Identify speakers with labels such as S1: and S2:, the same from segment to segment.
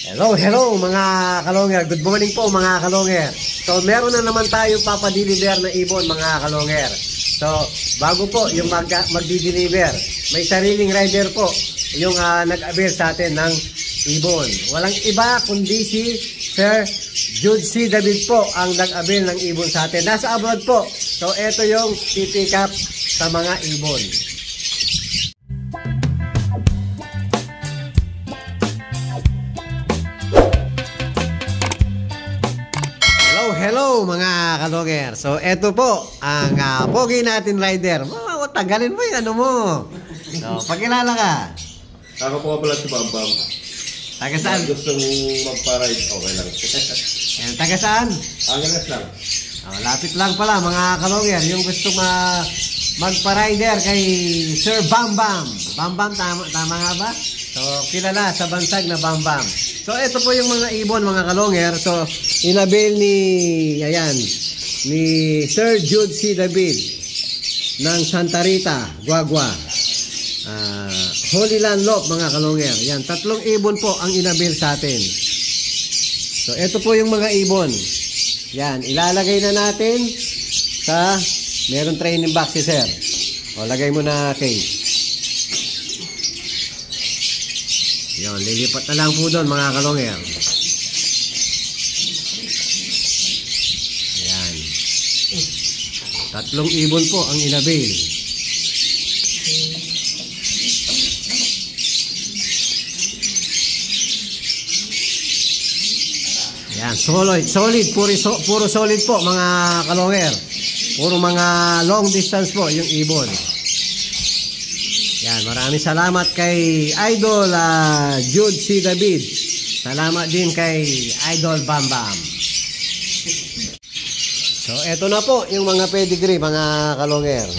S1: Hello mga kalonger. Good morning po mga kalonger. So meron na naman tayo papadeliver na ibon mga kalonger. So bago po yung magdi-deliver, may sariling rider po yung nag-avail sa atin ng ibon. Walang iba kundi si Sir Jude C. David po ang nag-avail ng ibon sa atin. Nasa abroad po. So ito yung pick up sa mga ibon. Hello mga kalonger. So eto po ang pogi natin rider. Tagalin mo yung ano mo. So pakilala ka.
S2: Ako po pala si Bambam.
S1: Taga saan?
S2: Gusto mong magpa-ride, okay lang.
S1: Ayan, taga saan?
S2: Angeles lang.
S1: Lapit lang pala mga kalonger. Yung gusto magpa-rider kay Sir Bambam. Bambam, tama nga ba? So kilala sa bansag na Bambam. So ito po yung mga ibon mga kalonger. So inabil ni Sir Jude C. David ng Santa Rita, Guagua. Holy Land Loop mga kalonger. Yan, 3 ibon po ang inabil sa atin. So ito po yung mga ibon. Yan, ilalagay na natin sa meron training box si Sir. O lagay mo na cage. Yan, lilipat na lang po doon mga kalonger. Yan. 3 ibon po ang inabil. Yan, solid, puro solid po mga kalonger. Puro mga long distance po yung ibon. Yan, maraming salamat kay Idol Jude C. David. Salamat din kay Idol Bambam. So, eto na po yung mga pedigree, mga kalonger.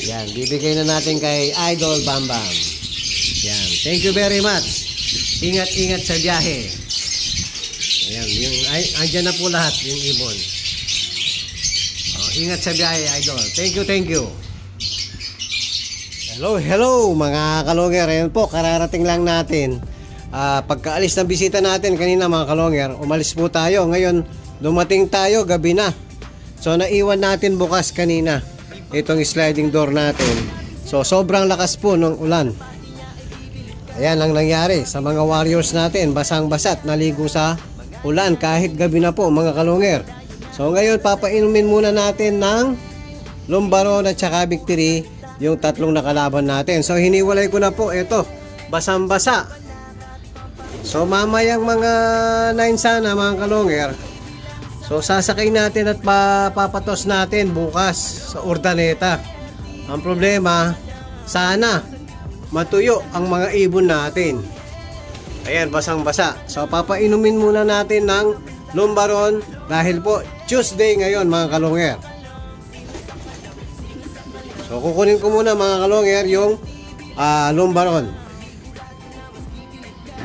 S1: Yan, bibigay na natin kay Idol Bambam. Yan, thank you very much. Ingat-ingat sa biyahe. Ayan, andyan na po lahat yung ibon. Ingat sa biyahe, Idol. Thank you. Hello mga kalonger. Ayan po, kararating lang natin. Pagkaalis ng bisita natin kanina mga kalonger, umalis po tayo. Ngayon, dumating tayo, gabi na. So, naiwan natin bukas kanina itong sliding door natin. So, sobrang lakas po ng ulan. Ayan ang nangyari sa mga warriors natin. Basang-basat, naligo sa ulan kahit gabi na po mga kalonger. So, ngayon, papainumin muna natin ng Lumbaron at saka Victory yung 3 nakalaban natin. So hiniwalay ko na po ito, basang-basa. So mamayang mga 9 sana mga kalonger. So sasakay natin at papatos natin bukas sa Urdaneta. Ang problema, sana matuyo ang mga ibon natin. Ayan, basang-basa. So papainumin muna natin ng Lumbaron dahil po Tuesday ngayon mga kalonger. So kukunin ko muna mga kalonger yung Lumbaron.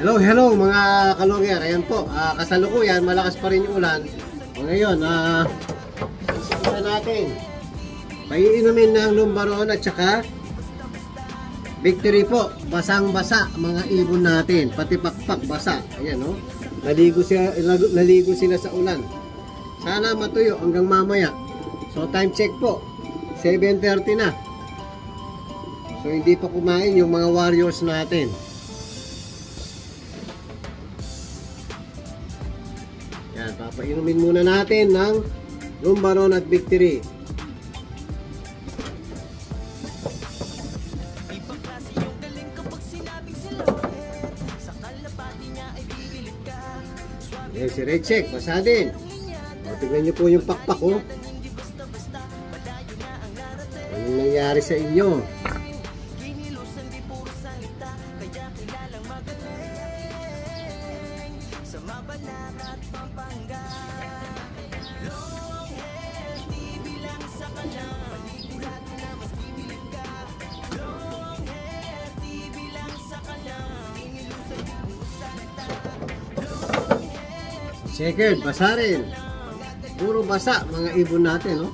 S1: Hello mga kalonger. Ayan po, kasalukuyan malakas pa rin yung ulan. Ngayon, sisimulan natin. Paiinumin ng Lumbaron at saka Victory po. Basang-basa mga ibon natin. Pati pakpak basa. Ayan o. Naligo sila sa ulan. Sana matuyo hanggang mamaya. So time check po. 7:30 na. So hindi pa kumain yung mga warriors natin. Yan, papainumin muna natin ng Lumbaron at Victory. Yan si Red Check, basa din. O, tignan nyo po yung pakpak oh. Anong nangyari sa inyo? Checkered, basa rin. Puro basa mga ibon natin, oh.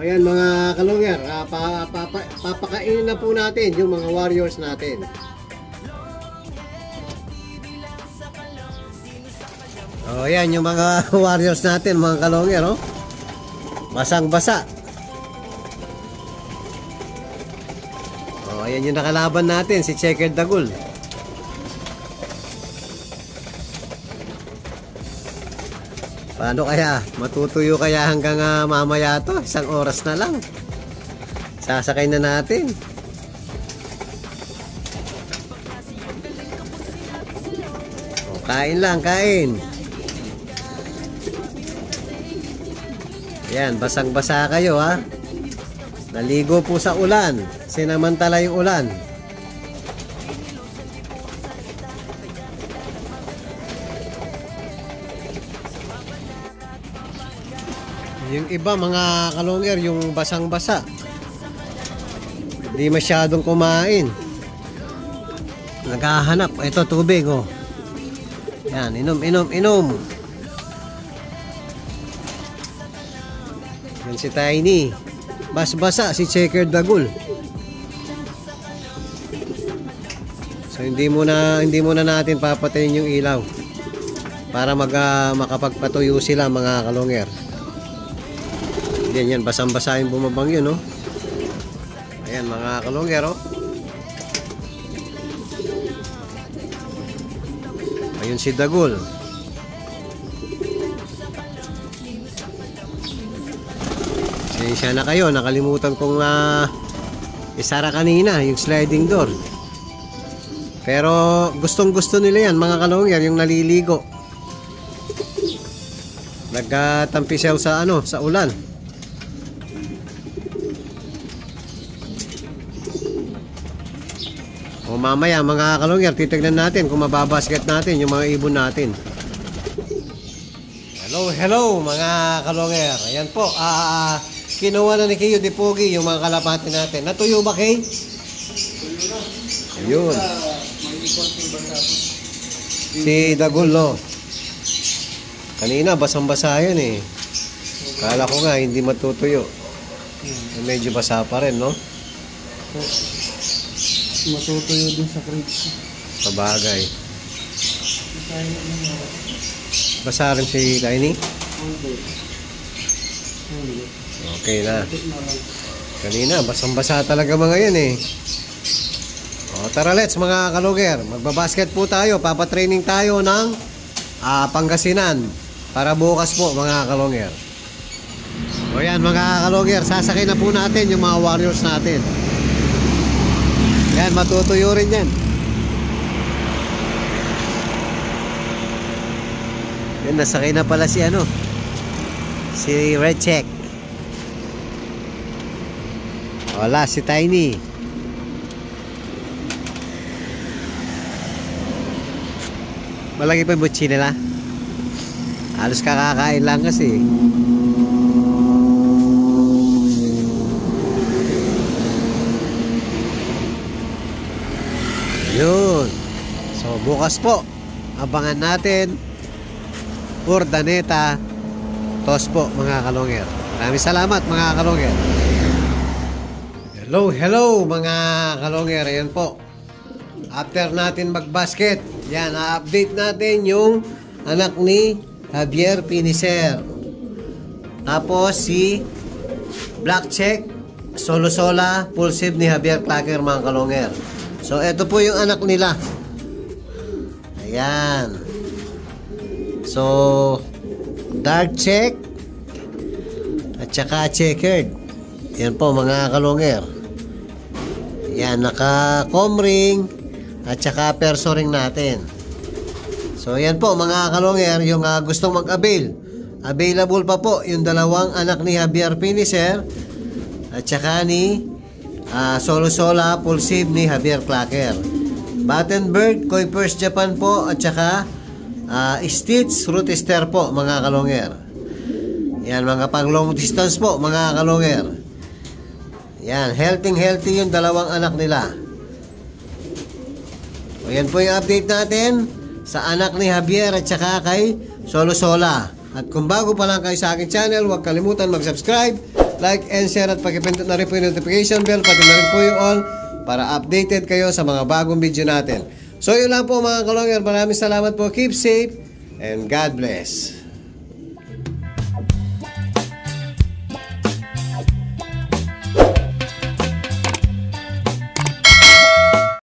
S1: ayan mga kalungyer, papakainin na po natin yung mga warriors natin. O ayan yung mga warriors natin mga kalungyer, oh. Basang-basa. O ayan yung nakalaban natin, si Checkered Dagul. Paano kaya? Matutuyo kaya hanggang mamaya to? 1 oras na lang. Sasakay na natin. O, kain lang, kain. Yan, basang-basa kayo ha. Naligo po sa ulan. Sinamantala yung ulan. Yung iba mga kalungyer, yung basang-basa, hindi masyadong kumain. Naghahanap. Ito tubig oh. Yan, inom. Yan si Tiny. Bas-basa si Checkered Dagul. So hindi muna natin papatayin yung ilaw para makapagpatuyo sila mga kalungyer. Yan, basang-basa yung bumabang yun, no? Ayan, mga kalungyer, oh. Ayun si Dagul. Siya na kayo, nakalimutan kong isara kanina, yung sliding door. Pero gustong-gusto nila yan, mga kalungyer, yung naliligo. Nagtampisaw sa sa ulan. O mamaya mga kalungyer, titignan natin kung mababasket natin yung mga ibon natin. Hello mga kalungyer. Ayan po, kinuha na ni Kiyo de Pogi yung mga kalapati natin. Natuyo ba, Kay? Ayun. Si Dagul, no? Kanina basang-basa yun eh. Kala ko nga hindi matutuyo. Medyo basa pa rin, no?
S3: Matutuyo din sa crate.
S1: Sabagay. Basa rin si Tiny? Okay na. Kanina, basang-basa talaga mga yan eh. O, tara let's mga kalungyer. Magbabasket po tayo. Papatraining tayo ng Pangasinan. Para bukas po mga kalungyer. O yan mga kalungyer. Sasakay na po natin yung mga warriors natin. Yan, matutuyo rin yan. Yan, nasakay na pala si si Red Check. Wala, si Tiny. Malaki pa yung butsi nila. Halos kakakain lang kasi. Yun. So bukas po, abangan natin Urdaneta Tos po mga kalungyer. Maraming salamat mga kalungyer. Hello mga kalungyer. Ayan po, after natin magbasket, yan, na-update natin yung anak ni Javier Piniser. Tapos si Black Check Solo-sola Pulsive ni Javier Clacker mga kalungyer. So, ito po yung anak nila. Ayan. So, Dark Check at saka Checkered. Ayan po mga kalungyer. Ayan, naka-comb ring at saka perso ring natin. So, ayan po mga kalungyer, yung gustong mag-avail. Available pa po yung dalawang anak ni Javier Piniser at saka ni Solo-sola Pulsive ni Javier Clacker. Battenberg, Koi First Japan po at saka Stitch Rootster po mga kalungyer. Yan, mga pang long distance po mga kalungyer. Yan, healthy yung dalawang anak nila. O yan po yung update natin sa anak ni Javier at saka kay Solo-sola. At kung bago pa lang kayo sa aking channel, huwag kalimutan mag-subscribe, like and share at pakipindot na rin po yung notification bell, pati na rin po yung all para updated kayo sa mga bagong video natin. So yun lang po mga kalongger, maraming salamat po, keep safe and God bless.